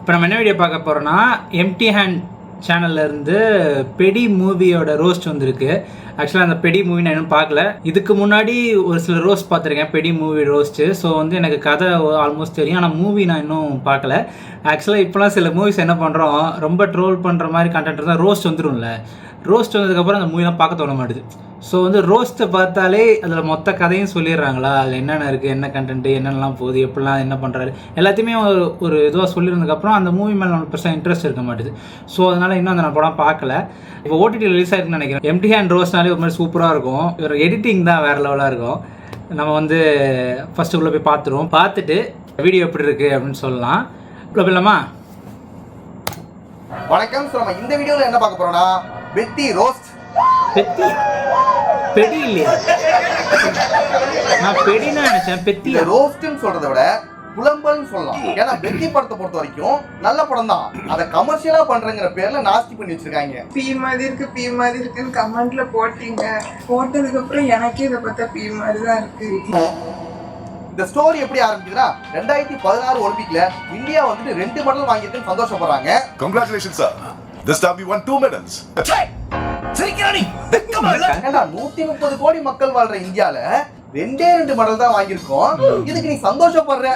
இப்போ நம்ம என்ன வீடியோ பார்க்க போகிறோன்னா எம்டி ஹேண்ட் சேனல்லேருந்து பெடி மூவியோட ரோஸ்ட் வந்திருக்கு. ஆக்சுவலாக அந்த பெடி மூவி நான் இன்னும் பார்க்கல. இதுக்கு முன்னாடி ஒரு சில ரோஸ்ட் பார்த்துருக்கேன், பெடி மூவி ரோஸ்ட்டு. ஸோ வந்து எனக்கு கதை ஆல்மோஸ்ட் தெரியும், ஆனால் மூவி நான் இன்னும் பார்க்கல. ஆக்சுவலாக இப்போலாம் சில மூவிஸ் என்ன பண்ணுறோம், ரொம்ப ட்ரோல் பண்ணுற மாதிரி கண்டென்ட் இருந்தால் ரோஸ்ட் வந்துடும்ல. ரோஸ்ட் வந்ததுக்கப்புறம் அந்த மூவிலாம் பார்க்க தோண மாட்டுது. ஸோ வந்து ரோஸ்ட்டை பார்த்தாலே அதில் மொத்த கதையும் சொல்லிடுறாங்களா, அதில் என்னென்ன இருக்குது, என்ன கண்டென்ட்டு, என்னென்னலாம் போகுது, எப்படிலாம் என்ன பண்ணுறாரு, எல்லாத்தையுமே ஒரு இதுவாக சொல்லியிருந்ததுக்கப்புறம் அந்த மூவி மேலே நம்மளுக்கு பெருசாக இன்ட்ரெஸ்ட் இருக்க மாட்டுது. ஸோ அதனால் இன்னும் அந்த நான் படம் பார்க்கல. இப்போ ஓடிடி ரிலீஸ் ஆகிருக்குன்னு நினைக்கிறேன். எம்டி ஹேண்ட் ரோஸ்ட்னாலே ஒரு மாதிரி சூப்பராக இருக்கும். ஒரு எடிட்டிங் தான் வேறு லெவலாக இருக்கும். நம்ம வந்து ஃபஸ்ட்டு உள்ளே போய் பார்த்துருவோம். பார்த்துட்டு வீடியோ எப்படி இருக்குது அப்படின்னு சொல்லலாம். இவ்வளோ போயிடலாமா? வணக்கம். ஸோ நம்ம இந்த வீடியோவில் என்ன பார்க்க போகிறோம்னா பெத்தி ரோஸ்ட். பெத்தி பெடி இல்லையா? நான் பெடினா நினைச்சேன். பெத்தி ரோஸ்ட்னு சொல்றதை விட புலம்பல்னு சொல்லலாம். ஏன்னா பெத்தி படத்தை பொறுத்த வரைக்கும் நல்ல படம் தான், அதை கமர்ஷியலா பண்றங்கிற பேர்ல நாஸ்தி பண்ணி வச்சிருக்காங்க. பீ மாதிரி இருக்குன்னு கமெண்ட்ல போட்டீங்க. போட்டதுக்கு அப்புறம் எனக்கே இதை பார்த்தா பீ மாதிரி தான் இருக்கு. இந்த ஸ்டோரி எப்படி ஆரம்பிக்குதுன்னா 2016 ஒலிம்பிக்ல இந்தியா வந்துட்டு 2 மெடல் வாங்கியிருக்குன்னு சந்தோஷப்படுறாங்க. Congratulations sir. This time we won 2 medals. 130 கோடி மக்கள் வாழ்ற இந்தியால 2 மெடல் தான் வாங்கியிருக்கோம். இதுக்கு நீ சந்தோஷப்படுற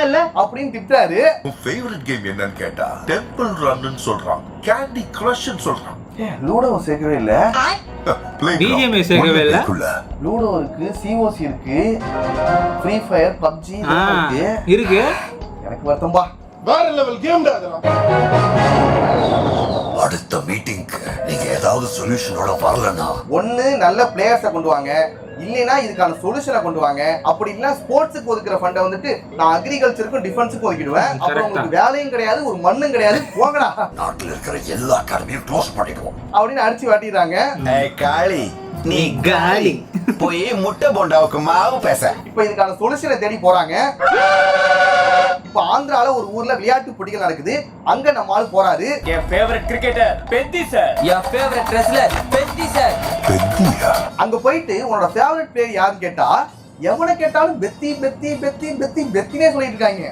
இல்ல அப்படின்னு திட்டாரு. Favorite game என்னன்னு கேட்டா Temple Run ன்னு சொல்றான், Candy Crush ன்னு சொல்றான். லூடோ சேர்க்கவே இல்ல, BGM சேர்க்கவே இல்ல. லூடோ இருக்கு, சிஓசி இருக்கு, ஃப்ரீ ஃபயர், பப்ஜி இருக்கு. எனக்கு வருத்தம்பா, வேற லெவல் கேம்டா அதெல்லாம். அடுத்த மீட்டிங்க்கு நீங்க ஏதாவது சொல்யூஷனோட வரலனா ஒண்ணு நல்ல பிளேயர்ஸை கொண்டு வாங்க, இல்லைன்னா இதுக்கான சொல்யூஷனை கொண்டு வாங்க. அப்படி இல்லைன்னா ஸ்போர்ட்ஸுக்கு ஒதுக்குற ஃபண்டை வந்துட்டு நான் அக்ரிகல்ச்சருக்கும் டிஃபென்ஸுக்கும் ஒதுக்கிடுவேன். அப்புறம் உங்களுக்கு வேலையும் கிடையாது, ஒரு மண்ணும் கிடையாது, போங்கடா, நாட்டுல இருக்கிற எல்லா அகாடமியும் க்ளோஸ் பண்ணிடுவோம் அப்படின்னு அடிச்சு வாட்டிடுறாங்க. காளி நீ காலி போய் முட்டை போண்டாவுக்கு மாவு பேச. இப்ப இதுக்கான சொல்யூஷனை தேடி போறாங்க. இப்ப ஆந்திரால ஒரு ஊர்ல விளையாட்டு போட்டிகள் நடக்குது. அங்க நம்ம ஆளு போறாரு. என் ஃபேவரட் கிரிக்கெட்டர் பெத்தி சார். என் ஃபேவரட் ரெஸ்லர் பெத்தி சார். பெத்தியா? அங்க போயிட்டு உன்னோட ஃபேவரட் பிளேயர் யாருன்னு கேட்டா எவனை கேட்டாலும் பெத்தி பெத்தி பெத்தி பெத்தி பெத்தினே சொல்லிட்டு இருக்காங்க.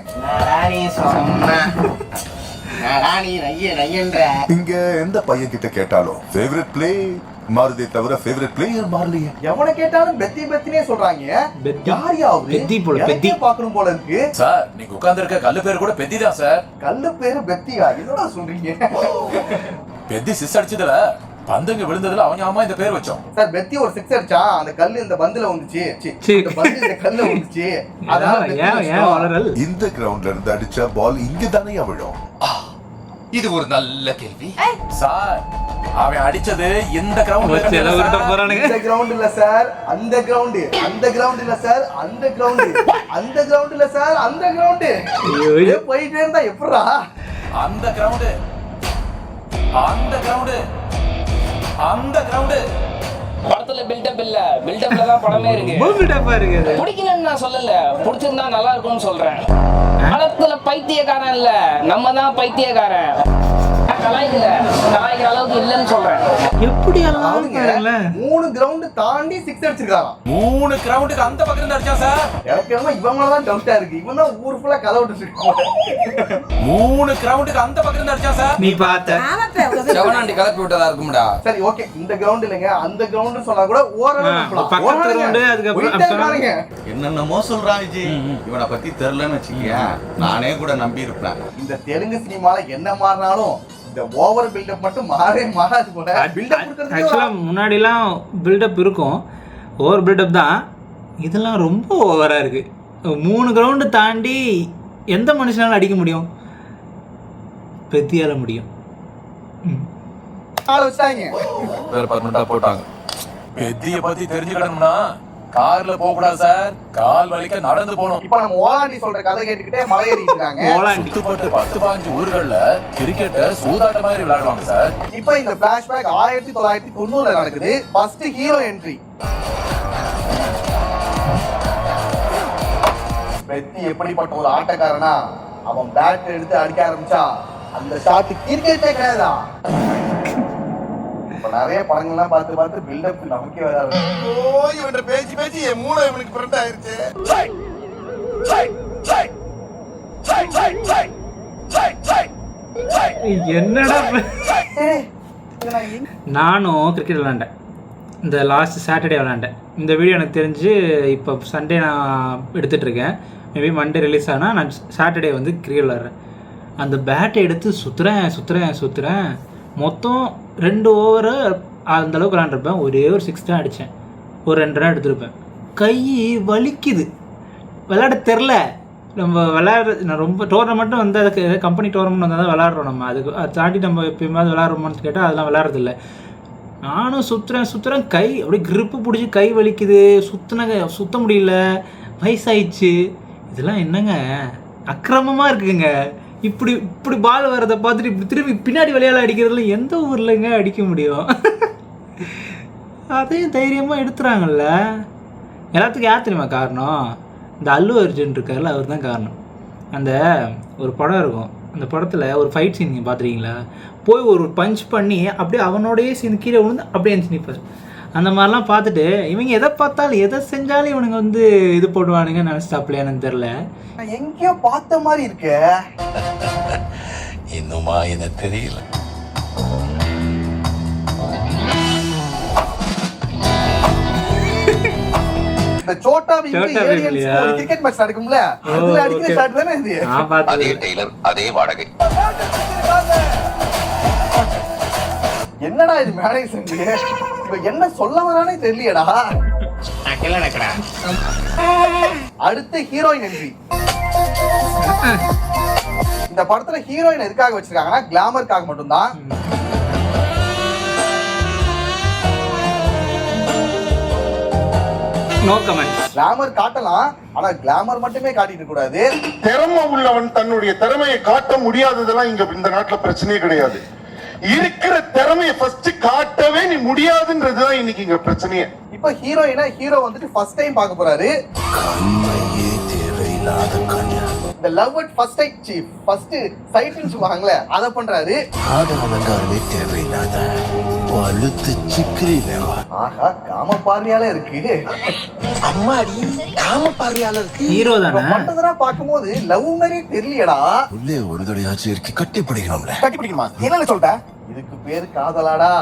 இங்க எந்த பையன் கிட்ட கேட்டாலும் ஃபேவரட் பிளே மாறுதே தவிர ஃபேவரட் பிளேயர் மாறலையே. எவனை கேட்டாலும் பெத்தி பெத்தினே சொல்றாங்க. யாரையாவது பெத்தி போல பெத்தி பார்க்கணும் போல இருக்கு. சார் நீங்க உட்கார்ந்து இருக்க கல்லு பேர் கூட பெத்தி தான் சார். கல்லு பேரு பெத்தியா? என்னடா சொல்றீங்க? பெத்தி சிஸ் அடிச்சதுல பந்துங்க விழுந்ததுல அவங்க ஆமா இந்த பேர் வச்சோம் சார். பெத்தி ஒரு 6 அடிச்சா, அந்த கல்லு இந்த பந்துல வந்துச்சு, இந்த பந்து இந்த கல்ல வந்துச்சு. அதான் இந்த கிரவுண்ட்ல இருந்து அடிச்சா பால் இங்க தானே விழும். இது ஒரு நல்ல கேள்வி சார். அவன் அடிச்சது இந்த கிரவுண்ட்ல இந்த கிரவுண்ட் இல்ல சார், அந்த கிரவுண்ட். அந்த கிரவுண்ட் இல்ல சார், அந்த கிரவுண்ட். அந்த கிரவுண்ட் இல்ல சார், அந்த கிரவுண்ட். போயிட்டே இருந்தா எப்படா? அந்த கிரவுண்ட், அந்த கிரவுண்ட், அந்த கிரவுண்ட். படத்துல பில்டப் இல்ல, பில்டப்ல தான் படமே இருக்கு. பிடிக்கலன்னு நான் சொல்லல, பிடிச்சிருந்தா நல்லா இருக்கும்னு சொல்றேன். படத்துல பைத்தியக்காரன் இல்ல, நம்ம தான் பைத்தியக்காரன். கலாய்க்கிற அளவுக்கு இல்லன்னு சொல்றேன். எப்படி 3 கிரவுண்ட் தாண்டி 6 அடிச்சிருக்காராம். 3 கிரவுண்டுக்கு அந்த பக்கம் இருந்து அடிச்சான் சார். எனக்கு என்னமோ இவன் மேல தான் டவுட்டா இருக்கு. இவன் தான் ஊர் ஃபுல்லா கதை விட்டு இருக்கான். 3 கிரவுண்டுக்கு அந்த பக்கம் இருந்து அடிச்சான் சார். நீ பார்த்த செவனாண்டி கலப்பி விட்டதா இருக்கும்டா. சரி ஓகே, இந்த கிரவுண்ட் இல்லங்க, அந்த கிரவுண்ட் சொன்னா கூட ஓரளவு பக்கத்து கிரவுண்ட். அதுக்கு என்னென்னமோ சொல்றான் விஜய். இவனை பத்தி தெரியலன்னு வச்சுக்கியா, நானே கூட நம்பி இருப்பேன். இந்த தெலுங்கு சினிமால என்ன மாறினாலும் இந்த ஓவர் பில்டப் மட்டும் மாறாது போல. பில்டப் கொடுக்கிறது ஆக்சுவலா முன்னாடிலாம் பில்டப் இருக்கும், ஓவர் பில்டப் தான். இதெல்லாம் ரொம்ப ஓவரா இருக்கு. 3 கிரவுண்டு தாண்டி எந்த மனுஷனாலும் அடிக்க முடியும்? பெத்தியால முடியும். ஆள வச்சாங்க, வேற பர்மனண்டா போட்டாங்க. பெத்திய பத்தி தெரிஞ்சுக்கணும்னா கார்ல போக கூடாது சார், கால் வலிக்க நடந்து போகணும். இப்ப நம்ம ஓலாண்டி சொல்ற கதை கேட்டுக்கிட்டே மலை ஏறிட்டு இருக்காங்க. சுத்துப்பட்டு 10-15 ஊர்கள்ல கிரிக்கெட்ட சூதாட்ட மாதிரி விளையாடுவாங்க சார். இப்ப இந்த பிளாஷ்பேக் 1990ல நடக்குது. First hero entry. பெத்தி எப்படிப்பட்ட ஒரு ஆட்டக்காரனா, அவன் பேட் எடுத்து அடிக்க ஆரம்பிச்சா அந்த ஷாட் கிரிக்கெட்டே கிடையாதா. இப்ப நிறைய படங்கள்லாம் பார்த்து பில்டப் நமக்கே வராது. இவன் பேசி என் மூளை இவனுக்கு ஃப்ரெண்ட் ஆயிருச்சு. என்னடா நானும் கிரிக்கெட் விளாண்டேன். இந்த லாஸ்ட் சாட்டர்டே விளாண்டேன். இந்த வீடியோ எனக்கு தெரிஞ்சு இப்போ சண்டே நான் எடுத்துகிட்டு இருக்கேன். மேபி மண்டே ரிலீஸ் ஆனால் நான் சாட்டர்டே வந்து கிரிக்கெட் விளாட்றேன். அந்த பேட்டை எடுத்து சுற்றுறேன். மொத்தம் 2 ஓவரு அந்தளவுக்கு விளாண்டுருப்பேன். ஒரே ஒரு 6 தான் அடித்தேன். ஒரு 2 ரன் எடுத்துருப்பேன். கை வலிக்குது, விளையாட தெரில. நம்ம நான் ரொம்ப டோர்னமெண்ட்டும் வந்து அதுக்கு கம்பெனி டோர்னமெண்ட் வந்தால் தான் விளாட்றோம். நம்ம அதுக்கு அதை தாண்டி நம்ம எப்பயுமாவது விளாட்றோமான்னு கேட்டால் அதெல்லாம் விளாட்றதில்ல. நானும் சுற்றுறேன், கை அப்படியே கிரிப்பு பிடிச்சி கை வலிக்குது. சுத்த முடியல, வயசாயிடுச்சு. இதெல்லாம் என்னங்க அக்கிரமமாக இருக்குங்க. இப்படி பால் வரதை பார்த்துட்டு இப்படி திரும்பி பின்னாடி விளையாட அடிக்கிறதுல எந்த ஊர்லங்க அடிக்க முடியும்? அதையும் தைரியமாக எடுத்துறாங்கல்ல. எல்லாத்துக்கும் யார் தெரியுமா காரணம்? இந்த அல்லு அர்ஜுன் இருக்கார்ல, அவர் தான் காரணம். அந்த ஒரு படம் இருக்கும், அந்த படத்தில் ஒரு ஃபைட் சீன் நீங்கள் பார்த்துருக்கீங்களா? போய் ஒரு பஞ்ச் பண்ணி அப்படியே அவனோடய சீன் கீழே விழுந்து அப்படியே நிற்பார். அந்த மாதிரிலாம் பார்த்துட்டு இவங்க எதை பார்த்தாலும் எதை செஞ்சாலும் இவனுங்க வந்து இது போடுவானுங்கன்னு நினச்சிட்டாப்லையா எனக்கு தெரில. எங்கேயோ பார்த்த மாதிரி இருக்க. இன்னுமா என்ன தெரியல. இந்த சோட்டா கிரிக்கெட் மேட்ச் நடக்கும்ல, அதுல அடிக்கிற ஷாட் தானே இது. அதே டெய்லர், அதே வாடகை. என்னடா இது மேனேஜ் செஞ்சு இப்ப என்ன சொல்ல வரானே தெரியலடா. அடுத்து ஹீரோயின் என்ட்ரி. இந்த படத்துல ஹீரோயின் எதுக்காக வச்சிருக்காங்கன்னா கிளாமருக்காக மட்டும்தான். No comment. கிளாமர் காட்டலாம், ஆனா கிளாமர் மட்டுமே காட்டிட்டு கூடாது. திறமை உள்ளவன் தன்னுடைய திறமையை காட்ட முடியாததெல்லாம் இங்க இந்த நாட்டுல பிரச்சனையே கிடையாது. இருக்கிற திறமையை ஃபர்ஸ்ட் காட்டவே நீ முடியாதுன்றதுதான் இன்னைக்கு இங்க பிரச்சனையே. இப்ப ஹீரோ வந்துட்டு ஃபர்ஸ்ட் டைம் பார்க்க போறாரு. கண்ணையே தேவையில்லாத கண்ணு. இந்த love at first sight chief first சைட்னு சொல்லுவாங்களே, அத பண்றாரு. காதலங்காரே தேவையில்லாத அழுத்து சிக்கிரிலேவா. ஆஹா, காம பார்வையால இருக்கு. அம்மாடி காம பார்வையால இருக்கு. ஹீரோ தானே மற்றதெல்லாம் பார்க்கும்போது லவ் மாதிரி தெரியலடா. உள்ளே ஒரு தடையாச்சும் இருக்கு, கட்டி பிடிக்கணும்ல. கட்டி பிடிக்குமா? என்னன்னு சொல்ற? இதுக்கு பேரு காதலாடா.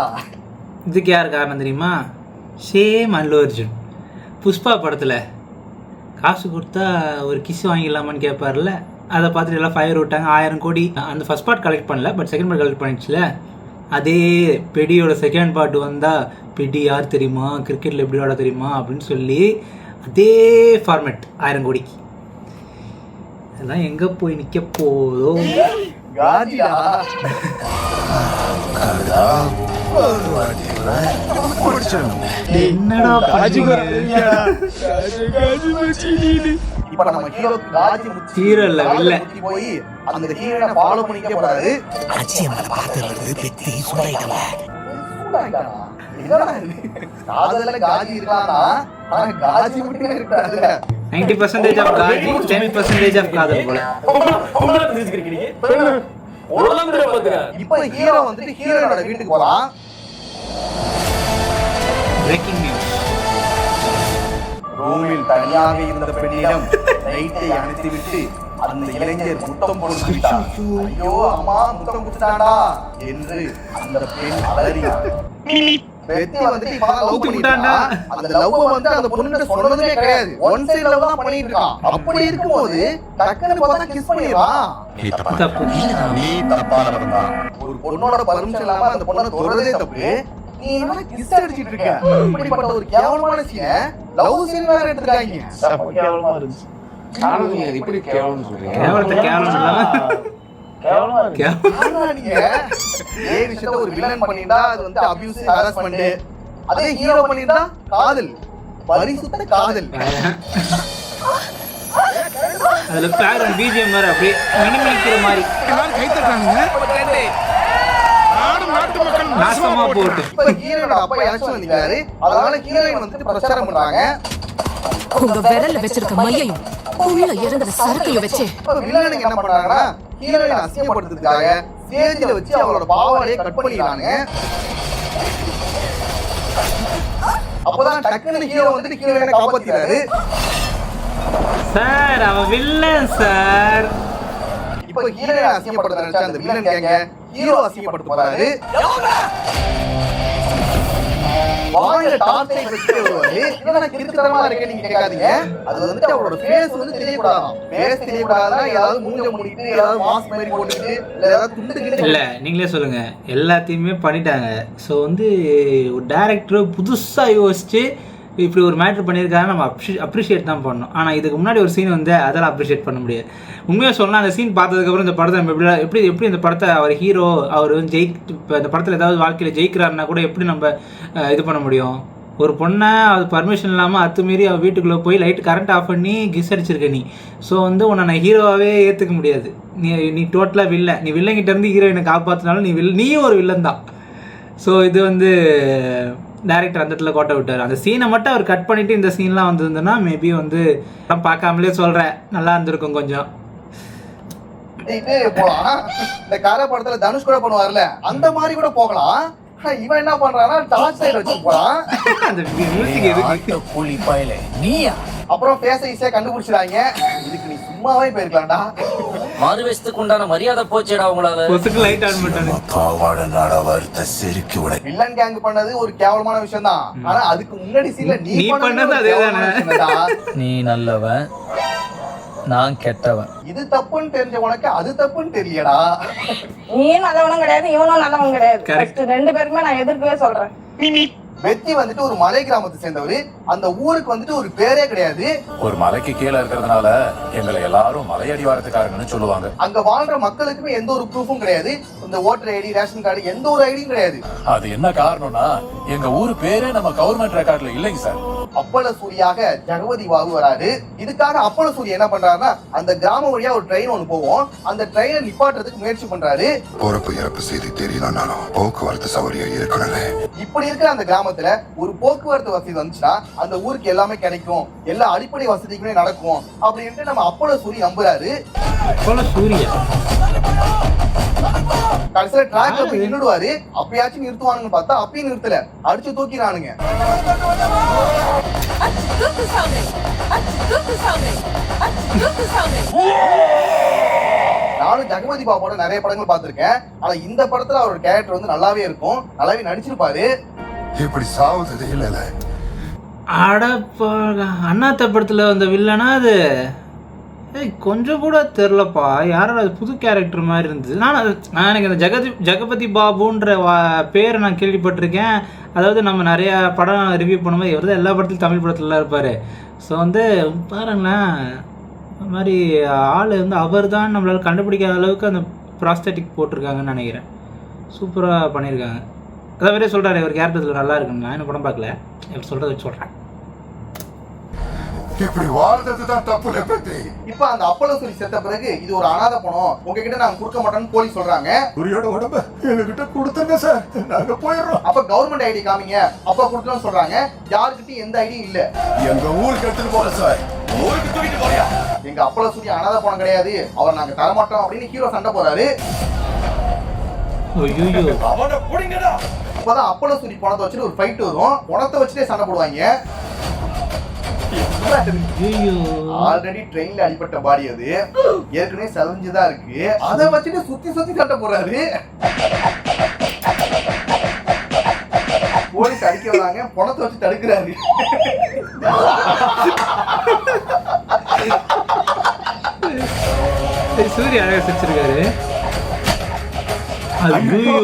இதுக்கு யார் காரணம் தெரியுமா? சேம் அல்லு அர்ஜுன். புஷ்பா படத்தில் காசு கொடுத்தா ஒரு கிஸ் வாங்கிடலாமான்னு கேட்பார்ல, அதை பார்த்துட்டு எல்லாம் ஃபயர் விட்டாங்க. 1000 கோடி. அந்த ஃபர்ஸ்ட் பார்ட் கலெக்ட் பண்ணல, பட் செகண்ட் பார்ட் கலெக்ட் பண்ணிடுச்சுல. அதே பெடியோட செகண்ட் பார்ட் வந்தால் பெடி யார் தெரியுமா, கிரிக்கெட்டில் எப்படி விளாட தெரியுமா அப்படின்னு சொல்லி அதே ஃபார்மேட் 1000 கோடிக்கு. அதெல்லாம் எங்கே போய் நிற்க போதோ. காஜிடா. என்னடா இப்ப நம்ம ஹீரோ காஜி ஹீரோ இல்ல வில்ல போய் அந்த ஹீரோனை ஃபாலோ பண்ணிக்க போறாரு. காதல்ல காஜி இருக்கானா, ஆனா காஜி மட்டும் இருக்காது. 90% ஆஃப் காஜி, 10% ஆஃப் காதல் போல. இப்ப ஹீரோ வந்துட்டு ஹீரோனோட வீட்டுக்கு போறான். Breaking news. ரூமில் தனியாக இருந்த பெண்ணிடம் லைட்டை அணைத்துவிட்டு அந்த இளைஞர் முத்தம் கொடுத்து விட்டார். ஐயோ அம்மா, முத்தம் கொடுத்தாடா என்று அந்த பெண் அலறினார். பெத்தி வந்துட்டு இப்பதான் லவ் பண்ணிட்டான்டா. அந்த லவ் வந்து அந்த பொண்ணுகிட்ட சொன்னதே கிடையாது, ஒன் சைடு லவ் தான் பண்ணிட்டு இருக்கான். அப்படி இருக்கும்போது டக்குன்னு பார்த்தா கிஸ் பண்ணிடுறான். தப்பு. நீ தப்பானவன் தான். ஒரு பொண்ணோட பர்மிஷன் இல்லாம அந்த பொண்ணை தொடரதே தப்பு. நீ என்ன கிஸ் அடிச்சிட்டு இருக்க? இப்படிப்பட்ட ஒரு கேவலமான சீனை லவ் சீன் வேற எடுத்துட்டாங்க. கேவலமா இருந்துச்சு. இப்படி கேவலம் சொல்றீங்க? கேவலத்தை கேவலம் இல்லாம நீங்க ஏ விஷயத்த ஒரு வில்லன் பண்ணிட்டா அது வந்து அபியூஸ், ஹராஸ்மென்ட். அதே ஹீரோ பண்ணிட்டா காதல், பரிசுத்த காதல். அதுல பேக்ரவுண்ட் பிஜிஎம் வேற அப்படியே மினிமினிக்கிற மாதிரி எல்லாரும் கை தட்டானுங்க. நாசமா போட்டு இப்ப ஹீரோட அப்பா எலெக்ஷன் நிக்கிறாரு, அதனால ஹீரோயின் வந்துட்டு பிரச்சாரம் பண்றாங்க. உங்க விரல்ல வச்சிருக்க மையையும் உள்ள இறங்குற சரக்கையும் வச்சு இப்ப வில்லனுக்கு என்ன பண்றாங்கன்னா ஹீரோயின் அசிங்கப்படுத்துறதுக்காக ஸ்டேஜ்ல வச்சு அவளோட பாவாடையை கட் பண்ணிடுறாங்க. அப்பதான் டக்குன்னு ஹீரோ வந்துட்டு ஹீரோயினை காப்பாத்திறாரு. சார் அவன் வில்லன் சார். இப்ப ஹீரோயினை அசிங்கப்படுத்த நினைச்சா அந்த வில்லன் கேங்க ஹீரோ அசிங்கப்படுத்த போறாரு. வாயில டார்ச்சை வச்சுட்டு வருவாரு. இதெல்லாம் கிறுக்குத்தனமா இருக்கே நீங்க கேட்காதீங்க. அது வந்துட்டு அவரோட ஃபேஸ் வந்து தெரியக்கூடாதாம். ஃபேஸ் தெரியக்கூடாதுன்னா ஏதாவது மூஞ்ச மூடிட்டு ஏதாவது மாஸ்க் மாதிரி போட்டுக்கிட்டு இல்ல ஏதாவது துண்டுக்கிட்டு இல்லை நீங்களே சொல்லுங்கள், எல்லாத்தையுமே பண்ணிட்டாங்க. ஸோ வந்து ஒரு டேரக்டர் புதுசாக யோசிச்சு இப்படி ஒரு மேட்ரு பண்ணியிருக்காங்க, நம்ம அப்ரிஷியேட் தான் பண்ணணும். ஆனால் இதுக்கு முன்னாடி ஒரு சீன் வந்து அதெல்லாம் அப்ரிஷியேட் பண்ண முடியாது. உண்மையாக சொல்லலாம், அந்த சீன் பார்த்ததுக்கப்புறம் இந்த படத்தை நம்ம எப்படி இந்த படத்தை அவர் ஹீரோ அவர் வந்து இப்போ இந்த படத்தில் ஏதாவது வாழ்க்கையில் ஜெயிக்கிறாருன்னா கூட எப்படி நம்ம இது பண்ண முடியும்? ஒரு பொண்ணை அது பர்மிஷன் இல்லாமல் அத்துமீறி அவள் வீட்டுக்குள்ளே போய் லைட் கரண்ட் ஆஃப் பண்ணி கிஸ் அடிச்சிருக்க நீ. ஸோ வந்து உன்னை நான் ஹீரோவாகவே ஏற்றுக்க முடியாது. நீ டோட்டலாக வில்ல. நீ வில்லங்கிட்டேருந்து ஹீரோயினை காப்பாற்றினாலும் நீயும் ஒரு வில்லன் தான். ஸோ இது வந்து டேரக்டர் அந்த இடத்துல கோட்டை விட்டார். அந்த சீனை மட்டும் அவர் கட் பண்ணிவிட்டு இந்த சீன்லாம் வந்திருந்ததுன்னா மேபி வந்து பார்க்காமலே சொல்கிறேன் நல்லா இருந்திருக்கும் கொஞ்சம். போலாம். இந்த கரை படத்துல தனுஷ் கூட பண்ணுவார்ல, அந்த மாதிரி கூட போகலாம். இவன் என்ன பண்றான்னா டார்ச் லைட் வச்சு போறான். அந்த மியூசிக் எதுக்கு? கூலி பயல நீயா? அப்புறம் பேச ஈஸியா கண்டுபிடிச்சிடாங்க. இதுக்கு நீ சும்மாவே போயிருக்கலாம்டா. மாறுவேஷத்துக்கு உண்டான மரியாதை போச்சேடா உங்களால. பொசுக்கு லைட் ஆன் பண்ணிட்டாங்க. பாவாட நாட வார்த்தை செருக்கு உடை. வில்லன் கேங் பண்ணது ஒரு கேவலமான விஷயம் தான். ஆனா அதுக்கு முன்னாடி சீன்ல நீ பண்ணது அதேதானே. நீ நல்லவன், நான் கெட்டவன். இது தப்புன்னு தெரிஞ்ச உனக்கு அது தப்புன்னு தெரியலடா. நீயும் நல்லவனும் கிடையாது, இவனும் நல்லவன் கிடையாது. Correct. ரெண்டு பேருமே நான் எதிர்க்கவே சொல்றேன். வெத்தி வந்துட்டு ஒரு மலை கிராமத்தை சேர்ந்தவரு. அந்த ஊருக்கு வந்துட்டு ஒரு பேரே கிடையாது. ஒரு மலைக்கு கீழே இருக்கிறதுனால எங்களை எல்லாரும் மலையடிவாரத்துக்காரங்கன்னு சொல்லுவாங்க. அங்க வாழ்ற மக்களுக்குமே எந்த ஒரு ப்ரூஃபும் கிடையாது. இந்த ஓட்டர் ஐடி, ரேஷன் கார்டு எந்த ஒரு ஐடியும் கிடையாது. அது என்ன காரணம்னா எங்க ஊரு பேரே நம்ம கவர்மெண்ட் ரெக்கார்ட்ல இல்லைங்க சார். அப்பள சூரியாக ஜெகவதி பாபு வராரு. இதுக்காக அப்பள சூரி என்ன பண்றாருன்னா அந்த கிராம வழியா ஒரு ட்ரெயின் ஒண்ணு போவோம், அந்த ட்ரெயினை நிப்பாட்டுறதுக்கு முயற்சி பண்றாரு. பொறுப்பு இறப்பு செய்தி தெரியலனாலும் போக்குவரத்து சௌகரியம் இருக்கணும்ல. இப்படி இருக்கிற அந்த கிராமத்துல ஒரு போக்குவரத்து வசதி வந்துச்சுன்னா அந்த ஊருக்கு எல்லாமே கிடைக்கும், எல்லா அடிப்படை வசதிக்குமே நடக்கும் அப்படின்ட்டு நம்ம அப்பள சூரி நம்புறாரு. சூர்யா கடைசியில டிராக்ல போய் நின்னுடுவாரு. அப்பயாச்சும் நிறுத்துவானுங்க பார்த்தா அப்பயும் நிறுத்தல, அடிச்சு தூக்கினானுங்க. நானும் ஜெகவதி பாபோட நிறைய படங்கள் பார்த்திருக்கேன். ஆனா இந்த படத்துல அவரோட கேரக்டர் வந்து நல்லாவே இருக்கும், நல்லாவே நடிச்சிருப்பாரு. இப்படி சாவுது இல்ல. அடப்பா, அண்ணாத்த படத்தில் வந்த வில்லனா அது? கொஞ்சம் கூட தெரிலப்பா. யாரும் அது புது கேரக்டர் மாதிரி இருந்தது. நான் எனக்கு அந்த ஜெகபதி பாபுன்ற பேரை நான் கேள்விப்பட்டிருக்கேன். அதாவது நம்ம நிறையா படம் ரிவ்யூ பண்ணும்போது இவர் தான் எல்லா படத்துலையும் தமிழ் படத்துலலாம் இருப்பார். ஸோ வந்து பாருங்களேன், இந்த மாதிரி ஆள் வந்து அவர் தான் நம்மளால் கண்டுபிடிக்காத அளவுக்கு அந்த ப்ராஸ்தட்டிக் போட்டிருக்காங்கன்னு நினைக்கிறேன். சூப்பராக பண்ணியிருக்காங்க. அதாவது சொல்கிறாரு இவர் கேரக்டர் நல்லா இருக்குன்னு. நான் என்ன படம் பார்க்கல, இவர் சொல்கிறத வச்சு சொல்கிறேன். இப்படி வாழ்றதுதான் தப்பு பத்தி. இப்ப அந்த அப்பள சூரி செத்த பிறகு இது ஒரு அனாதை பணம், உங்ககிட்ட நாங்க கொடுக்க மாட்டோம்னு போலீஸ் சொல்றாங்க. சூரியோட உடம்ப எங்ககிட்ட கொடுத்துருங்க சார், நாங்க போயிடுறோம். அப்ப கவர்மெண்ட் ஐடி காமிங்க, அப்ப கொடுக்கணும்னு சொல்றாங்க. யாருக்கிட்டையும் எந்த ஐடியும் இல்ல. எங்க ஊருக்கு எடுத்துட்டு போற சார், ஊருக்கு தூக்கிட்டு போறியா? எங்க அப்பள சூரி அனாதை பணம் கிடையாது, அவர் நாங்க தரமாட்டோம் அப்படின்னு ஹீரோ சண்டை போறாரு. அவனை புடிங்கடா. அப்பதான் அப்பள சூரி பணத்தை வச்சுட்டு ஒரு ஃபைட் வரும், பணத்தை வச்சுட்டே சண்டை போடுவாங்க. ஆல்ரெடி ட்ரெயின்ல அடிப்பட்ட பாடி அது, ஏற்கனவே செலஞ்சுதான் இருக்கு, அதை வச்சுட்டு சுத்தி சுத்தி சண்டை போறாரு. போலீஸ் அடிக்க வராங்க, பணத்தை வச்சு தடுக்கிறாரு. சூரிய அழகா சிரிச்சிருக்காரு. ஐயோ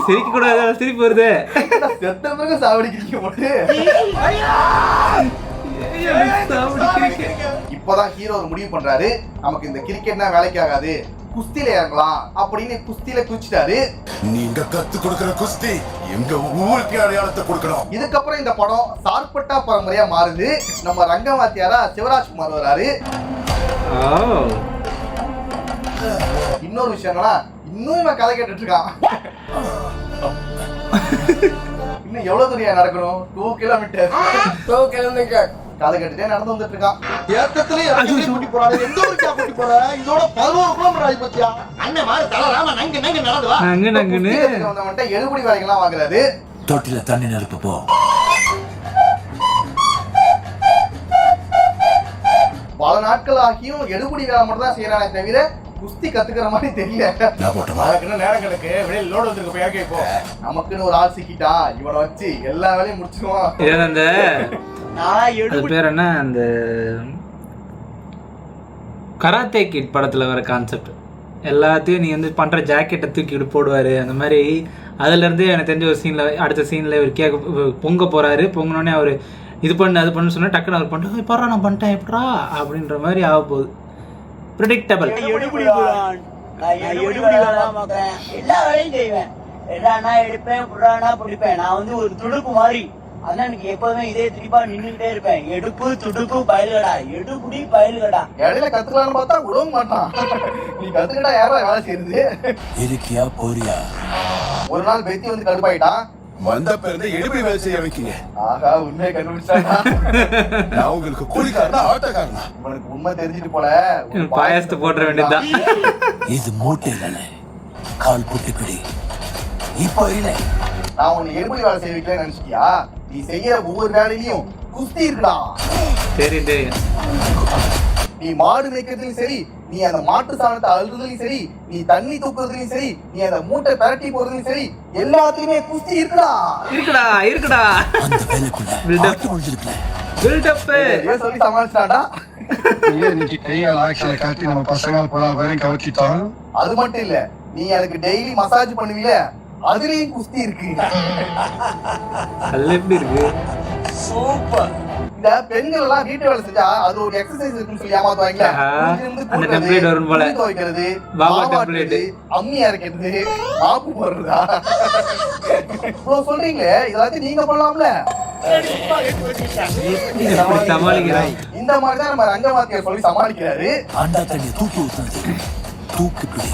சிரிக்க கூடாது, சிரிப்பு வருது. இப்பதான் ஹீரோ ஒரு முடிவு பண்றாரு, நமக்கு இந்த கிரிக்கெட்னா வேலைக்கு ஆகாது, குஸ்தியில இறங்கலாம் அப்படின்னு குஸ்தியில குதிச்சிட்டாரு. நீங்க கத்து கொடுக்கிற குஸ்தி எங்க ஊருக்கு அடையாளத்தை கொடுக்கணும். இதுக்கப்புறம் இந்த படம் சார்பட்டா பரம்பரையா மாறுது. நம்ம ரங்கவாத்தியாரா சிவராஜ்குமார் வராரு. இன்னொரு விஷயம் என்னன்னா, இன்னும் இவன் கதை கேட்டுட்டு இருக்கான். இன்னும் எவ்வளவு தூரம் நடக்கணும்? 2 கிலோமீட்டர் கதை கேட்டுட்டே நடந்து வந்துட்டு இருக்கான். ஏத்தத்திலே கூட்டி போறாரு. எந்த ஊருக்கா கூட்டி போற? இதோட 11 கிலோமீட்டர் ஆகி போச்சியா? அண்ணன் மாதிரி தலராம நங்க நடந்து வா. நங்குன்னு வந்தவன்ட்ட எழுபடி வரைக்கும் வாங்குறாரு. தொட்டில தண்ணி நெருப்பு போ. பல பல நாட்கள் ஆகியும் எடுபடி வேலை மட்டும் தான் செய்யறானே தவிர குஸ்தி கத்துக்கிற மாதிரி தெரியல. அதுக்குன்னு நேரம் கிடக்கு வெளியே லோடு வந்துருக்கு போய் இப்போ நமக்குன்னு ஒரு ஆள் சிக்கிட்டா இவனை வச்சு எல்லா வேலையும் முடிச்சிருவான். இது அந்த அது பேர் என்ன, அந்த கராத்தே கிட் படத்தில் வர கான்செப்ட் எல்லாத்தையும் நீ வந்து பண்ணுற ஜாக்கெட்டை தூக்கிட்டு போடுவார். அந்த மாதிரி அதுலேருந்து எனக்கு தெரிஞ்ச ஒரு சீனில் அடுத்த சீனில் இவர் பொங்க போகிறாரு. பொங்கினோடனே அவர் இது பண்ணு அது பண்ணு சொன்னால் டக்குன்னு அவர் பண்ணிட்டு இப்போறா நான் பண்ணிட்டேன் எப்படா அப்படின்ற மாதிரி ஆக போகுது. ப்ரிடிக்டபிள். எல்லா வேலையும் செய்வேன். எடானா எடுப்பேன், புறானா பிடிப்பேன். நான் வந்து ஒரு துடுப்பு மாதிரி. அதான் எனக்கு எப்பவுமே இதே திருப்பா நின்றுட்டே இருப்பேன். எடுப்பு துடுப்பு பயலுகடா, எடுப்புடி பயலுகடா. இடையில கத்துக்கலாம்னு பார்த்தா விடவும் மாட்டான். நீ கத்துக்கிட்டா யாரா வேலை செய்யுது? இருக்கியா போறியா? ஒரு நாள் பெத்தி வந்து கடுப்பாயிட்டான். வந்த பிறகு எடுப்படி வேலை செய்ய வைக்கீங்க. ஆகா உண்மையை கண்டுபிடிச்சானா? நான் உங்களுக்கு கூலிக்காரனா ஆட்டக்காரனா? உனக்கு உண்மை தெரிஞ்சிட்டு போல பாயசத்தை போட்டுற வேண்டியதுதான். இது மூட்டை இல்லைண்ணே, கால் புட்டுக்கடி. இப்போ இல்லை, நான் உன்னை எடுபடி வேலை செய்ய வைக்கலன்னு நினைச்சிட்டியா? நீ செய்யற ஒவ்வொரு வேலையிலையும் குஸ்தி இருக்குடா. தெரியும் தெரியும். நீ மாடு மேய்க்கிறதுலயும் சரி, நீ அந்த மாட்டு சாணத்தை அழுறதுலயும் சரி, நீ தண்ணி தூக்குறதுலயும் சரி, நீ அந்த மூட்டை பரட்டி போறதுலயும் சரி, எல்லாத்துலயுமே குஸ்தி இருக்குடா. இருக்குடா இருக்குடா. அந்த வேலைக்குள்ள பில்டப் பில்டப் ஏன் சொல்லி சமாளிச்சிட்டாடா? அது மட்டும் இல்ல, நீ எனக்கு டெய்லி மசாஜ் பண்ணுவீல, அதுலயும் குஸ்தி இருக்கு. அது எப்படி இருக்கு? சூப்பர். இந்த பெண்கள் எல்லாம் வீட்டு வேலை செஞ்சா அது ஒரு எக்ஸசைஸ் இருக்குன்னு சொல்லி ஏமாத்துவாங்க. அந்த டெம்ப்ளேட் வரும் போல. துவைக்கிறது, பாபா டெம்ப்ளேட், அம்மி அரைக்கிறது, மாப்பு போடுறதா இவ்வளவு சொல்றீங்களே, இதெல்லாத்தையும் நீங்க பண்ணலாம்ல. சமாளிக்கிறாய். இந்த மாதிரிதான் நம்ம ரங்கமாத்தியார் சொல்லி சமாளிக்கிறாரு. அண்டா தண்ணி தூக்கி ஊத்துறது, தூக்கு பிடி.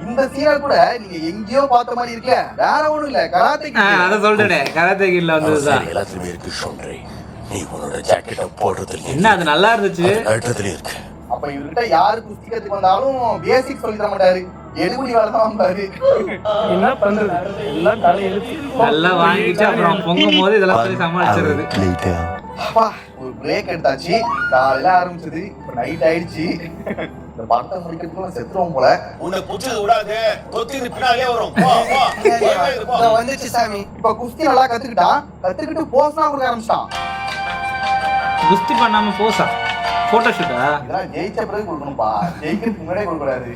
இந்த சீரியல் கூட நீங்க எங்கேயோ பார்த்த மாதிரி இருக்கல, வேற ஒண்ணும் இல்ல, கராத்தே கிட். அத சொல்றேனே, கராத்தே கிட்ல வந்ததுதான். எல்லாத்துலயுமே இருக்கு சொல்றேன். நீ உன்னோட ஜாக்கெட்டை போடுறதுல என்ன அது நல்லா இருந்துச்சு. கட்டுறதுல இருக்கு. அப்ப இவர்கிட்ட யாரு குஸ்தி கத்துக்கு வந்தாலும் பேசிக் சொல்லி தர மாட்டாரு, எடுபடி வேலை தான் வாங்குவாரு. என்ன பண்றது, எல்லாம் தலையெழுத்து. நல்லா வாங்கிட்டு அப்புறம் பொங்கும் போது இதெல்லாம் சொல்லி சமாளிச்சிடுறது. அப்பா ஒரு பிரேக் எடுத்தாச்சு. காலையில ஆரம்பிச்சது, இப்ப நைட் ஆயிடுச்சு. இந்த படத்தை முடிக்கிறதுக்குள்ள செத்துருவோம் போல. உன்னை புடிச்சது விடாது, தொத்திட்டு பின்னாலே வரும். வந்துச்சு சாமி. இப்ப குஸ்தி நல்லா கத்துக்கிட்டு போஸ்னா கொடுக்க ஆரம்பிச்சிட்டான். குஸ்தி பண்ணாம போசா போட்டோ ஷூட்டா? இதெல்லாம் ஜெயிச்ச பிறகு கொடுக்கணும்பா, ஜெயிக்கிறதுக்கு முன்னாடியே கொடுக்க கூடாது.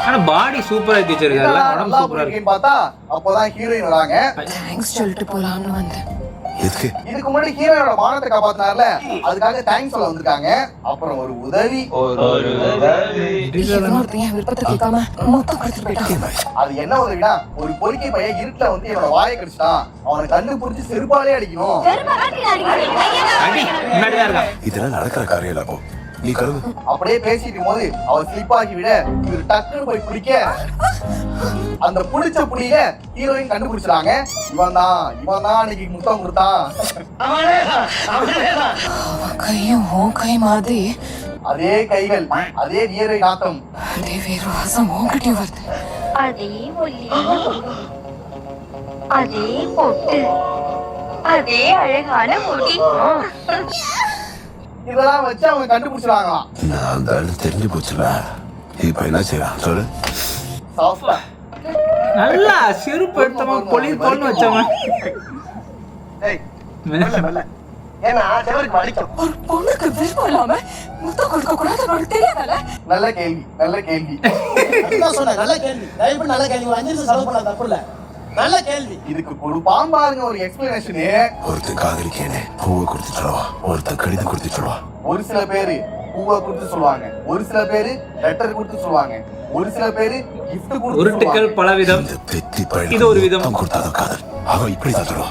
ஆனா பாடி சூப்பரா வச்சிருக்காரு, உடம்பு சூப்பரா இருக்கு. பார்த்தா அப்பதான் ஹீரோயின் வராங்க. தேங்க்ஸ் சொல்லிட்டு போலாம்னு வந்தேன். இதுக்கு முன்னாடி ஹீரோயோட மானத்தை காப்பாத்தினார்ல, அதுக்காக தேங்க்ஸ் சொல்ல வந்திருக்காங்க. அப்புறம் ஒரு உதவி. விருப்பத்தை கேட்காம மொத்தம் கொடுத்துட்டு போயிட்டான். அது என்ன உதவினா, ஒரு பொறிக்கை பையன் இருட்டுல வந்து என்னோட வாயை கடிச்சிட்டான், அவனை கண்டுபிடிச்சு செருப்பாலே அடிக்கணும். இதெல்லாம் நடக்கிற காரியம் இல்ல. நீ கழுவு. அப்படியே பேசிட்டு போது அவர் ஸ்லிப் ஆகி விட இவர் டக்குன்னு போய் பிடிக்க, அந்த புடிச்ச புள்ளியில ஹீரோயின் கண்டுபிடிச்சாங்க. இவன் தான் அன்னைக்கு முத்தம் கொடுத்தான். கையும் உன் கை மாதிரி, அதே கைகள், அதே வியர்வை நாத்தம், அதே வேறு வாசம் உன்கிட்டயும் வருது. அதே ஒல்லி, அதே பொட்டு, அதே அழகான முடி. இதெல்லாம் வச்சு அவங்க கண்டுபிடிச்சாங்களாம். நான் தான் தெரிஞ்சு போச்சுல. இப்ப என்ன செய்யலாம் சொல்லு. சாஃப்டா நல்லா செருப்பு எடுத்தமா பொலில் போன்னு வச்சவன். ஏன்னா செவருக்கு வலிக்கும். ஒரு பொண்ணுக்கு விருப்பம் இல்லாம முத்தம் கொடுக்க கூடாது உனக்கு தெரியாதல்ல? நல்ல கேள்வி. நல்ல கேள்வி. தயவு நல்ல கேள்வி. 5 நிமிஷம் செலவு பண்ண தப்பு இல்ல. நல்ல கேள்வி. இதுக்கு கொடுப்பான் பாருங்க ஒரு எக்ஸ்பிளனேஷன். ஒருத்தன் காதலிக்கேனே பூவை கொடுத்து சொல்லுவா, ஒருத்தன் கடிதம் கொடுத்து சொல்லுவா. ஒரு சில பேரு பூவை கொடுத்து சொல்லுவாங்க, ஒரு சில பேரு லெட்டர் கொடுத்து சொல்லுவாங்க, ஒரு சில பேரு gift கொடுத்து உருட்டுக்கள் பலவிதம். இந்த பெத்தி பழம் இது ஒரு விதம். கொடுத்தாதான் காதல். அவன் இப்படிதான் சொல்லுவா.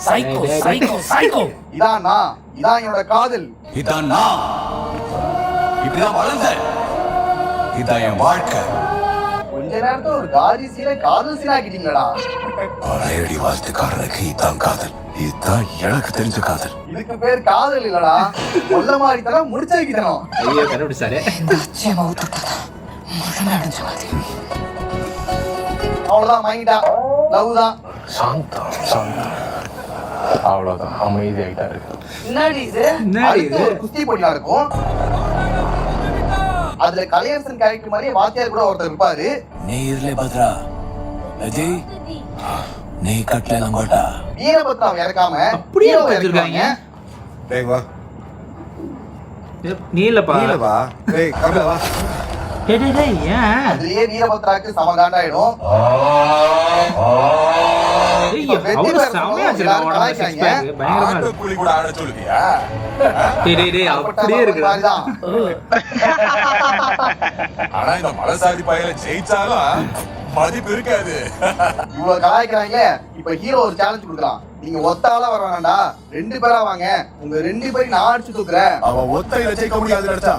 Psycho psycho psycho. இதான் என்னோட காதல். இதான் நான் இப்படிதான் வளர்ந்த, இதான் என் வாழ்க்கை. கொஞ்ச நேரத்துல ஒரு காதி சீனை காதல் சீனா ஆக்கிட்டீங்களா? பழையடி வாஸ்துக்காரனுக்கு இதான் காதல். இதுதான் எனக்கு தெரிஞ்ச காதல். இதுக்கு பேர் காதல் இல்லடா, கொல்ல மாதிரி தரம் முடிச்சு வைக்கணும். ஐயோ கண்டுபிடிச்சாரு. இந்த அச்சயமா ஊத்துட்டதா முழுமை அடைஞ்ச மாதிரி. அவ்வளவுதான், வாங்கிட்டா. லவ் தான். சாந்தம் அவ்வளவுதான், அமைதியாயிட்டா இருக்கு. என்னடி இது? என்னடி அடுத்து இது ஒரு குஸ்தி போட்டி நடக்கும். அதுல கலையரசன் கேரக்டர் மாதிரியே வாத்தியார் கூட ஒருத்தர் இருப்பாரு. நீ இருளே பத்ரா அஜய் நீ கட்டல லங்கோட்டா வீரபத்ராவை இறக்காம அப்படியே ஹீரோவை வச்சிருக்காங்க. இறக்குவாங்க. டேய் வா நீலப்பா கீழ வா டேய் கமலா வா டேய் ஏன் அதுலயே வீரபத்ராக்கு சமகாண்டாயிடும். ஏய், அவரு செமையா வச்சிருக்கான் உடம்புல six pack. பயங்கரமா ஆட்டு இருக்கு. புலி கூட ஆட சொல்லுவியா? டேய் அப்படியே இருக்கு மாதிரிதான். ஆனா இந்த மலசாதி பையில ஜெயிச்சாலும் மதிப்பு இருக்காது. இவ்வளவு கலாய்க்கிறாங்களே, இப்ப ஹீரோ ஒரு சேலஞ்ச் கொடுக்கலாம். நீங்க ஒத்தாளா வர வேணாண்டா, 2 பேரா வாங்க, உங்க 2 பேரும் நான் அடிச்சு தூக்குறேன். அவன் ஒத்தையில ஜெயிக்க முடியாது நினைச்சா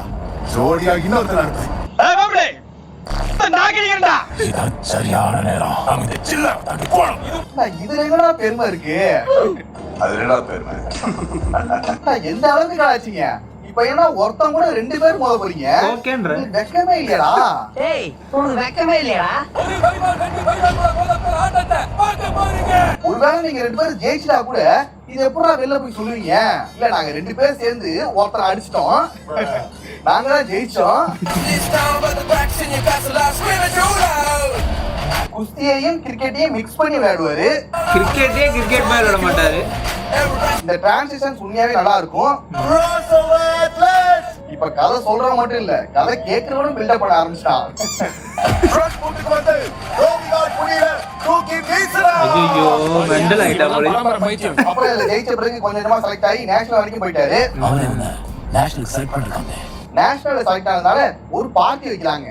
ஜோடியா இன்னொருத்தர் நடத்து இதான் சரியான நேரம் நம்ம இந்த சில்லறை தாண்டி போகணும். இதுல என்னடா பெருமை இருக்கு? அது என்னடா பெருமை எந்த அளவுக்கு கலாய்ச்சிங்க? இப்ப என்ன ஒருத்தன் கூட 2 பேர் மோத போறீங்க? ஓகேன்ற இது வெக்கமே இல்லையடா. டேய் உனக்கு வெக்கமே இல்லையா? ஒருவேளை நீங்க 2 பேரும் ஜெயிச்சிட்டா கூட இது எப்படா வெளில போய் சொல்லுவீங்க? இல்ல நாங்க 2 பேரும் சேர்ந்து ஒருத்தரை அடிச்சிட்டோம், நாங்க தான் ஜெயிச்சோம். குஸ்தியையும் கிரிக்கெட்டையும் மிக்ஸ் பண்ணி விளையாடுவாரு. கிரிக்கெட் மாதிரி விட மாட்டாரு. இந்த டிரான்சிஷன் உண்மையாவே நல்லா இருக்கும். இப்ப கதை சொல்றவங்க மட்டும் இல்ல, கதை கேட்கறவனும் பில்டப் பண்ண ஆரம்பிச்சிட்டான். ஐயோ மெண்டல் ஆயிட்டா போல. அப்புறம் இதுல ஜெயிச்ச பிறகு கொஞ்சம் கொஞ்சமா செலக்ட் ஆகி நேஷனல் வரைக்கும் போயிட்டாரு. அவன் என்ன நேஷனல் செலக்ட் பண்ணிருக்காங்க. நேஷனல் செலக்ட் ஆனதுனால ஒரு பார்ட்டி வைக்கலாங்க.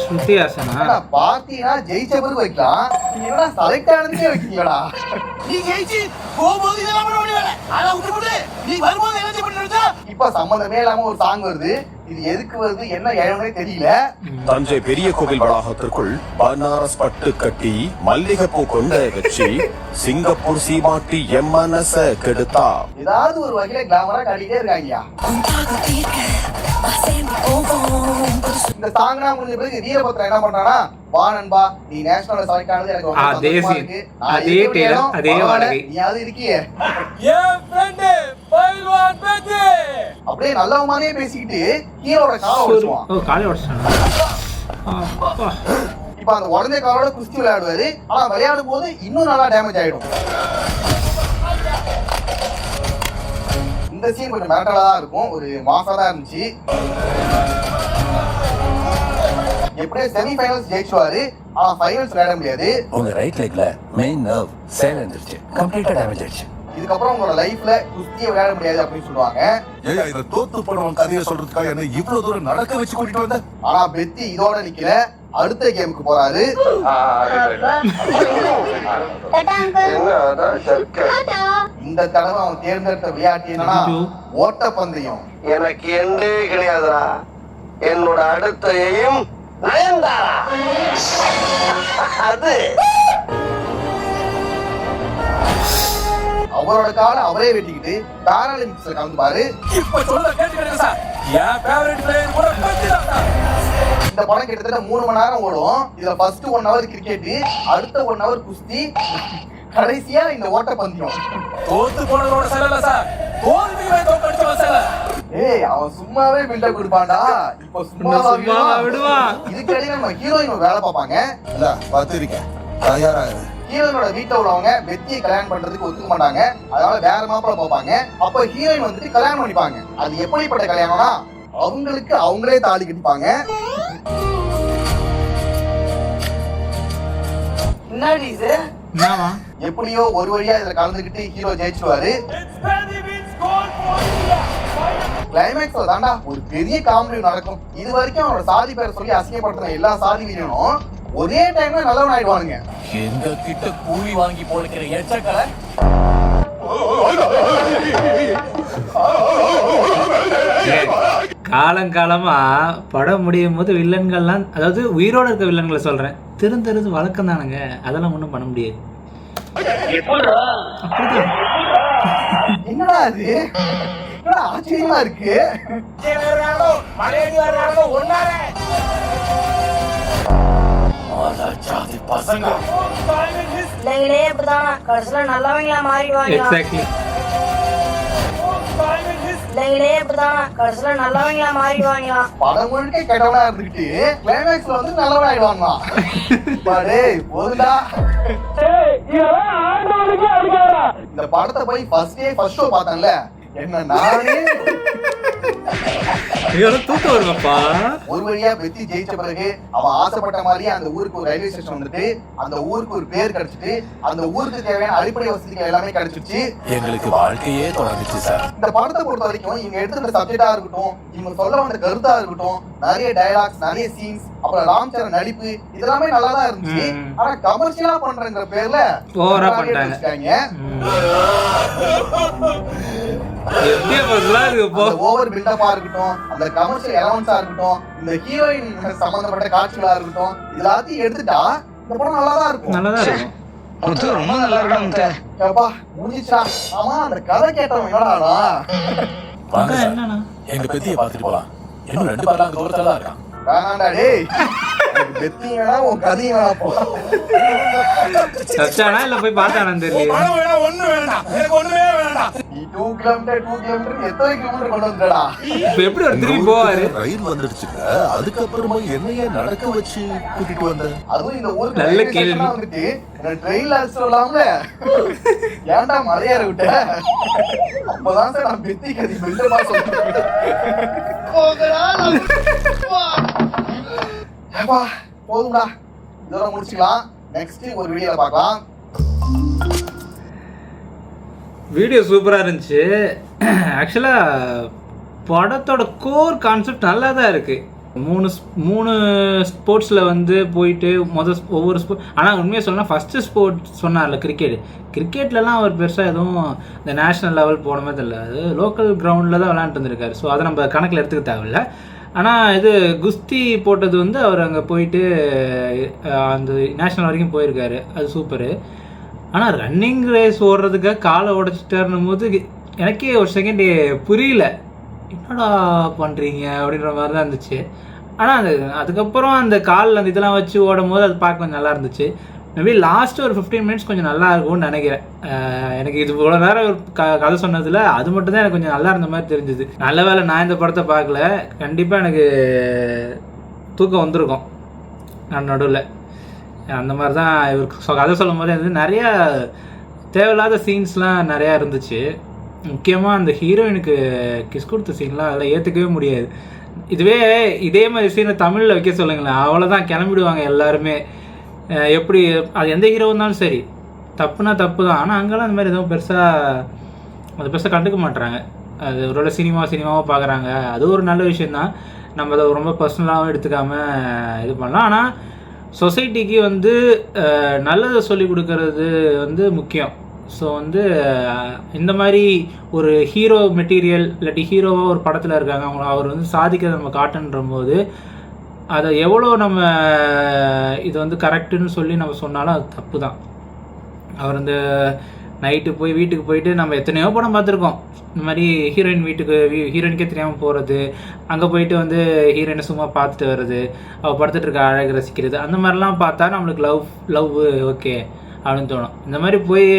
ஸ்ருதி ஹாசனா பார்ட்டினா ஜெயிச்ச பிறகு வைக்கலாம், நீங்க என்ன செலக்ட் ஆனதுக்கே வைக்கீங்களா? நீ ஜெயிச்சு போகும்போது இதெல்லாம் பண்ண முடியல. ஆனா விட்டு நீ வரும்போது என்ன பண்ணிருந்தா? இப்ப சம்பந்தமே இல்லாம ஒரு சாங் வருது. இது எதுக்கு வருது, என்ன ஏழனே தெரியல. தஞ்சை பெரிய கோவில் வளாகத்திற்குள் பனாரஸ் பட்டு கட்டி மல்லிகைப்பூ கொண்ட வச்சு சிங்கப்பூர் சீமாட்டி எம் மனச கெடுத்தா. ஏதாவது ஒரு வகையில கிளாமரா காட்டிட்டே இருக்காங்கயா. இந்த சாங்னா முடிஞ்ச பிறகு வீரபத்ரா என்ன பண்றானா, வா நண்பா நீ நேஷனல்ல செலக்ட் ஆனது எனக்கு ரொம்ப அதே சந்தோஷமா scene, இருக்கு. அதே நான் எப்படி tailor, வேணும், அதே பரவாயில்ல, வாடகை. நீயாவது இருக்கியே. என் friend பைல்வான் பேத்தி. அப்படியே நல்லவ மாதிரியே பேசிக்கிட்டு ஹீரோட காலை உடைச்சுவான். ஓ காலை உடைச்சானா? அப்பா இப்ப அந்த உடஞ்ச காலோட குஸ்தி விளையாடுவாரு. ஆனா விளையாடும் போது இன்னும் நல்லா டேமேஜ் ஆயிடும். இந்த சீன் கொஞ்சம் மிரட்டலா தான் இருக்கும், ஒரு மாசா தான் இருந்துச்சு. எப்படியே செமி ஃபைனல்ஸ் ஜெயிச்சுவாரு, ஆனா ஃபைனல்ஸ் விளையாட முடியாது. உங்க ரைட் லெக்ல மெயின் நர்வ் செயலிழந்துருச்சு, கம்ப்ளீட்டா டேமேஜ் ஆயிடுச்சு. இதுக்கப்புறம் உங்களோட லைஃப்ல குஸ்தியை விளையாட முடியாது அப்படின்னு சொல்லுவாங்க. ஏயா இத தோத்து போனவன் கதையை சொல்றதுக்காக என்ன இவ்வளவு தூரம் நடக்க வச்சு கூட்டிட்டு வந்த? ஆனா பெத்தி இதோட நிக்கல, அடுத்த கேமுக்கு போறாரு. இந்த தடவை அவன் தேர்ந்தெடுத்த விளையாட்டு என்னன்னா ஓட்டப்பந்தயம். எனக்கு என்றே கிடையாதுடா, என்னோட அடுத்த எய்ம் நயன்தாரா. அது அவரோட காலை அவரே வெட்டிக்கிட்டு பாராலிம்பிக்ஸ்ல கலந்துப்பாரு. இப்ப சொல்ல கேட்டுக்கிறேன் சார், என் ஃபேவரட் பிளேயர் கூட பெத்தி தான் சார். இந்த படம் கிட்டத்தட்ட 3 மணி நேரம் ஓடும். இதுல ஃபர்ஸ்ட் 1 hour கிரிக்கெட், அடுத்த 1 hour குஸ்தி, கடைசியா இந்த ஓட்டப்பந்தயம். தோத்து போனதோட செலல சார், தோல்வியை தோக்கடிச்ச செல. ஏய் அவன் சும்மாவே பில்டப் கொடுப்பான்டா. இப்ப சும்மாவா விடுவான்? இதுக்கடையில நம்ம ஹீரோயின் வேலை பார்ப்பாங்க. இல்ல பாத்திருக்கேன் தயாரா இரு. ஹீரோயினோட வீட்டுல உள்ளவங்க பெத்தியை கல்யாணம் பண்றதுக்கு ஒத்துக்க மாட்டாங்க, அதனால வேற மாப்பிள்ள பார்ப்பாங்க. அப்ப ஹீரோயின் வந்துட்டு கல்யாணம் பண்ணிப்பாங்க. அது எப்படிப்பட்ட கல்யாணம்னா அவங்களுக்கு அவங்களே தாலி கட்டிப்பாங்க. என்னடி இது? என்னவா? எப்படியோ ஒரு வழியா இதுல கலந்துக்கிட்டு ஹீரோ ஜெயிச்சுவாரு. கிளைமேக்ஸ்ல தாண்டா ஒரு பெரிய காமெடி நடக்கும். இது வரைக்கும் அவனோட சாதி பேரை சொல்லி அசிங்கப்படுத்துற எல்லா சாதி வீரனும் ஒரே டைம்ல நல்லவன் ஆயிடுவானுங்க. எங்க கிட்ட கூலி வாங்கி போடுக்கிற எச்சக்கலை காலங்காலமா படம் முடியும் போது வில்லன்கள்லாம், அதாவது உயிரோட இருக்க வில்லன்களை சொல்றேன், திருந்தறது வழக்கம் தானுங்க. அதெல்லாம் ஒண்ணும் பண்ண முடியாது. அப்படிதான். என்னடா அது, என்னடா ஆச்சரியமா இருக்கு. ஜாதி பசங்க இல்லைங்களே இப்படிதான் கடைசியில நல்லவங்களா மாறிடுவாங்க. எக்ஸாக்ட்லி. பிள்ளைங்களே இப்படிதான் கடைசியில நல்லவங்களா மாறிடுவாங்களா. படம் முழுக்க கெட்டவனா இருந்துகிட்டு கிளைமேக்ஸ்ல வந்து நல்லவனா ஆயிடுவாங்களா? டேய் போதுடா. இந்த படத்தை போய் ஃபர்ஸ்ட் ஷோ பார்த்தேன்ல, என்ன நானே தூக்கம் வருமாப்பா. ஒரு வழியா வெத்தி ஜெயிச்ச பிறகு அவன் ஆசைப்பட்ட மாதிரியே அந்த ஊருக்கு ஒரு ரயில்வே ஸ்டேஷன் வந்துட்டு, அந்த ஊருக்கு ஒரு பேர் கிடைச்சிட்டு, அந்த ஊருக்கு தேவையான அடிப்படை வசதிகள் எல்லாமே கிடைச்சிருச்சு. எங்களுக்கு வாழ்க்கையே தொடங்குச்சு சார். இந்த படத்தை பொறுத்த வரைக்கும் இவங்க எடுத்துக்கிற சப்ஜெக்டா இருக்கட்டும், இவங்க சொல்ல வந்த கருத்தா இருக்கட்டும், நிறைய டயலாக்ஸ், நிறைய சீன்ஸ், அப்புறம் ராம் சரண் நடிப்பு இதெல்லாமே நல்லா தான் இருந்துச்சு. ஆனா கமர்ஷியலா பண்றங்கிற பேர்ல ஓவரா பண்றாங்க. ஓவர் பில்டப்பா இருக்கட்டும், அந்த கமர்ஷியல் எலமெண்ட்ஸா இருக்கட்டும், இந்த ஹீரோயின் சம்பந்தப்பட்ட காட்சிகளா இருக்கட்டும், எல்லாத்தையும் எடுத்துட்டா இந்த படம் நல்லாதான் இருக்கும். ரொம்ப நல்லா இருக்கும். முடிஞ்சிச்சா? ஆமா, அந்த கதை கேட்டவன் என்னடா என்னன்னா எங்க பெத்தியை பார்த்துட்டு போலாம். இன்னும் 2 பேர் அங்க தூரத்துல தான் இருக்கான். வேணாண்டா டேய், பெத்தியும் வேணா உன் கதையும் வேணா போ. சச்சானா இல்ல போய் பார்த்தானு தெரியல. ஒண்ணு வேண்டாம், எனக்கு ஒண்ணுமே வேண்டாம். 2 கிலோமீட்டர் எத்தனை கிலோமீட்டர் கொண்டு வந்துடா? இப்ப எப்படி ஒரு திரும்பி போவாரு? ரயில் வந்துடுச்சுங்க, அதுக்கப்புறமா என்னைய நடக்க வச்சு கூட்டிட்டு வந்த. அதுவும் இந்த ஊருக்கு நல்ல கேள்வி. வந்துட்டு ட்ரெயின்ல சொல்லலாம்ல, ஏன்டா மலையாற விட்ட? அப்பதான் சார் நான் பெத்தி கதி பில்டப்பா சொல்லிட்டு போதும்டா, இதெல்லாம் முடிச்சுக்கலாம். நெக்ஸ்ட் ஒரு வீடியோல பார்க்கலாம். வீடியோ சூப்பராக இருந்துச்சு. ஆக்சுவலாக படத்தோட கோர் கான்செப்ட் நல்லா தான் இருக்குது. மூணு ஸ்போர்ட்ஸில் வந்து போயிட்டு ஒவ்வொரு ஆனால் உண்மையாக சொல்லலாம் ஃபஸ்ட்டு ஸ்போர்ட்ஸ் சொன்னார்ல கிரிக்கெட்லலாம் அவர் பெருசாக எதுவும் இந்த நேஷ்னல் லெவல் போன மாதிரி இல்லை. அது லோக்கல் கிரவுண்டில் தான் விளாண்டுட்டு இருந்திருக்காரு. ஸோ அதை நம்ம கணக்கில் எடுத்துக்க தேவையில்ல. ஆனால் இது குஸ்தி போட்டது வந்து அவர் அங்கே போயிட்டு அந்த நேஷ்னல் வரைக்கும் போயிருக்காரு. அது சூப்பரு. ஆனால் ரன்னிங் ரேஸ் ஓடுறதுக்காக காலை உடச்சிட்டாருன்னும் போது எனக்கே ஒரு செகண்ட் புரியல, என்னடா பண்ணுறீங்க அப்படின்ற மாதிரி தான் இருந்துச்சு. ஆனால் அதுக்கப்புறம் அந்த காலில் அந்த இதெல்லாம் வச்சு ஓடும் போது அது பார்க்க கொஞ்சம் நல்லா இருந்துச்சு. மேபி லாஸ்ட்டு ஒரு 15 மினிட்ஸ் கொஞ்சம் நல்லா இருக்கும்னு நினைக்கிறேன். எனக்கு இது இவ்வளோ நேரம் ஒரு கதை சொன்னதில் அது மட்டும் தான் எனக்கு கொஞ்சம் நல்லா இருந்த மாதிரி தெரிஞ்சுது. நல்ல வேளை நான் இந்த படத்தை பார்க்கல, கண்டிப்பாக எனக்கு தூக்கம் வந்திருக்கும் நான் நடுவில். அந்த மாதிரி தான் இவருக்கு கதை சொல்லும் போதே வந்து நிறையா தேவையில்லாத சீன்ஸ்லாம் நிறையா இருந்துச்சு. முக்கியமாக அந்த ஹீரோயினுக்கு கிஸ் கொடுத்த சீன்லாம் அதெல்லாம் ஏற்றுக்கவே முடியாது. இதே மாதிரி சீனை தமிழில் வைக்க சொல்லுங்களேன், அவ்வளோதான் கிளம்பிடுவாங்க எல்லாருமே. எப்படி அது எந்த ஹீரோ இருந்தாலும் சரி, தப்புனா தப்பு தான். ஆனால் அங்கெல்லாம் அந்த மாதிரி எதுவும் பெருசாக கண்டுக்க மாட்டுறாங்க. அது ஒரு சினிமாவாக பார்க்குறாங்க. அது ஒரு நல்ல விஷயந்தான். நம்ம அதை ரொம்ப பர்சனலாகவும் எடுத்துக்காமல் இது பண்ணலாம். ஆனால் சொசைட்டிக்கு வந்து நல்லதை சொல்லி கொடுக்கறது வந்து முக்கியம். ஸோ வந்து இந்த மாதிரி ஒரு ஹீரோ மெட்டீரியல் இல்லாட்டி ஹீரோவாக ஒரு படத்தில் இருக்காங்க, அவர் வந்து சாதிக்கிறத நம்ம காட்டுன்ற போது அதை எவ்வளோ நம்ம இது வந்து கரெக்டுன்னு சொல்லி நம்ம சொன்னாலும் அது தப்பு தான். அவர் இந்த நைட்டு வீட்டுக்கு போயிட்டு நம்ம எத்தனையோ படம் பார்த்துருக்கோம். இந்த மாதிரி ஹீரோயினுக்கே தெரியாமல் போகிறது, அங்கே போயிட்டு வந்து ஹீரோயினை சும்மா பார்த்துட்டு வர்றது, அவள் படுத்துட்டு இருக்க அழகு ரசிக்கிறது, அந்த மாதிரிலாம் பார்த்தா நம்மளுக்கு லவ் ஓகே அப்படின்னு தோணும். இந்த மாதிரி போய்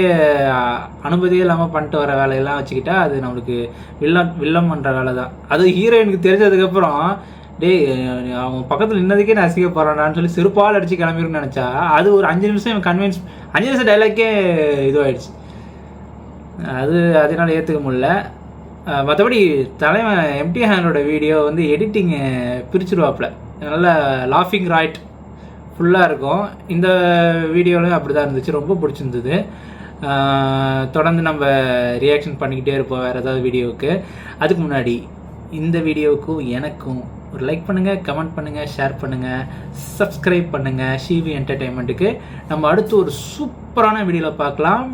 அனுமதியே இல்லாமல் பண்ணிட்டு வர வேலையெல்லாம் வச்சுக்கிட்டா அது நம்மளுக்கு வில்லம் பண்ணுற வேலை தான். அது ஹீரோயினுக்கு தெரிஞ்சதுக்கப்புறம் டேய் அவன் பக்கத்தில் நின்னதுக்கே நான் அசிக்க போகிறான்னு சொல்லி செருப்பால் அடித்து கிளம்பிருன்னு நினச்சா அது ஒரு 5 நிமிஷம் 5 நிமிஷம் டைலாக்கே இதுவாகிடுச்சு. அதனால் ஏற்றுக்க முடியல. மற்றபடி தலைவன் எம்டி ஹேண்டோட வீடியோ வந்து எடிட்டிங்கு பிரிச்சுருவாப்பில், நல்ல லாஃபிங் ராய்ட் ஃபுல்லாக இருக்கும். இந்த வீடியோலையும் அப்படி தான் இருந்துச்சு, ரொம்ப பிடிச்சிருந்தது. தொடர்ந்து நம்ம ரியாக்ஷன் பண்ணிக்கிட்டே இருப்போம் வேறு ஏதாவது வீடியோவுக்கு. அதுக்கு முன்னாடி இந்த வீடியோவுக்கும் எனக்கும் ஒரு லைக் பண்ணுங்கள், கமெண்ட் பண்ணுங்கள், ஷேர் பண்ணுங்கள், சப்ஸ்கிரைப் பண்ணுங்கள். ஷிவி என்டர்டெயின்மெண்ட்டுக்கு நம்ம அடுத்து ஒரு சூப்பரான வீடியோவில் பார்க்கலாம்.